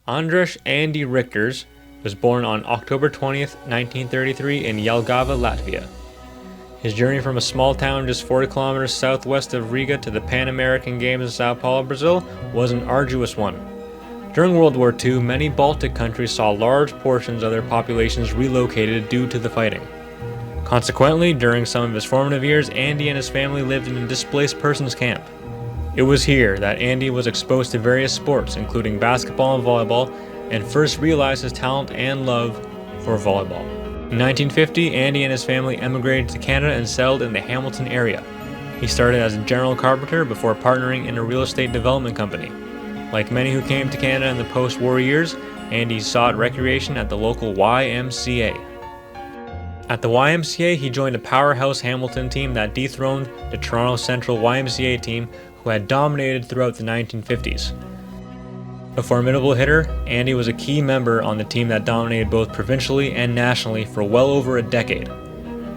Andrejs Andy Richters was born on October 20th, 1933 in Jelgava, Latvia. His journey from a small town just 40 kilometers southwest of Riga to the Pan American Games in Sao Paulo, Brazil was an arduous one. During World War II, many Baltic countries saw large portions of their populations relocated due to the fighting. Consequently, during some of his formative years, Andy and his family lived in a displaced persons camp. It was here that Andy was exposed to various sports, including basketball and volleyball, and first realized his talent and love for volleyball. In 1950, Andy and his family emigrated to Canada and settled in the Hamilton area. He started as a general carpenter before partnering in a real estate development company. Like many who came to Canada in the post-war years, Andy sought recreation at the local YMCA. At the YMCA, he joined a powerhouse Hamilton team that dethroned the Toronto Central YMCA team, who had dominated throughout the 1950s. A formidable hitter, Andy was a key member on the team that dominated both provincially and nationally for well over a decade.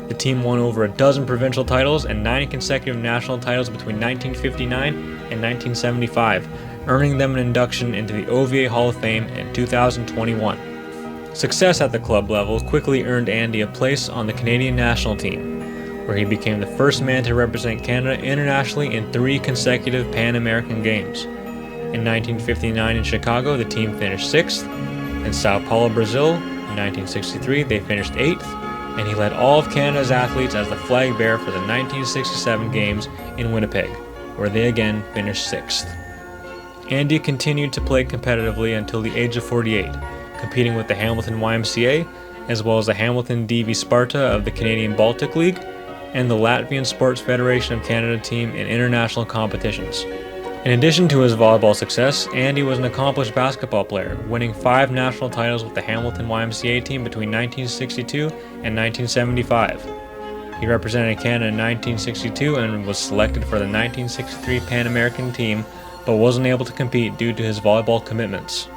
The team won over a dozen provincial titles and 9 consecutive national titles between 1959 and 1975, earning them an induction into the OVA Hall of Fame in 2021. Success at the club level quickly earned Andy a place on the Canadian national team, where he became the first man to represent Canada internationally in 3 consecutive Pan American Games. In 1959 in Chicago, the team finished 6th. In Sao Paulo, Brazil, in 1963, they finished 8th, and he led all of Canada's athletes as the flag bearer for the 1967 Games in Winnipeg, where they again finished 6th. Andy continued to play competitively until the age of 48, competing with the Hamilton YMCA, as well as the Hamilton DV Sparta of the Canadian Baltic League, and the Latvian Sports Federation of Canada team in international competitions. In addition to his volleyball success, Andy was an accomplished basketball player, winning 5 national titles with the Hamilton YMCA team between 1962 and 1975. He represented Canada in 1962 and was selected for the 1963 Pan American team, but wasn't able to compete due to his volleyball commitments.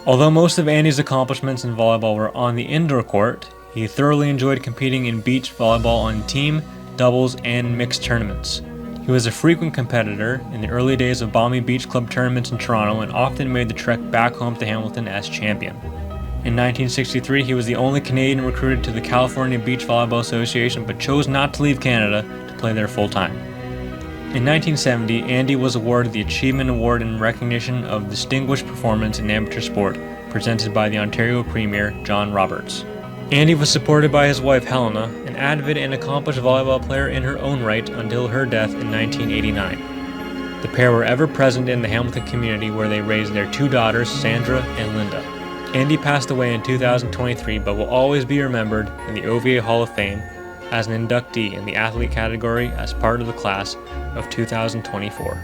Although most of Andy's accomplishments in volleyball were on the indoor court, he thoroughly enjoyed competing in beach volleyball on team, doubles, and mixed tournaments. He was a frequent competitor in the early days of Balmy Beach Club tournaments in Toronto and often made the trek back home to Hamilton as champion. In 1963, he was the only Canadian recruited to the California Beach Volleyball Association but chose not to leave Canada to play there full-time. In 1970, Andy was awarded the Achievement Award in recognition of distinguished performance in amateur sport, presented by the Ontario Premier, John Roberts. Andy was supported by his wife Helena, an avid and accomplished volleyball player in her own right until her death in 1989. The pair were ever present in the Hamilton community where they raised their 2 daughters, Sandra and Linda. Andy passed away in 2023 but will always be remembered in the OVA Hall of Fame as an inductee in the athlete category as part of the class of 2024.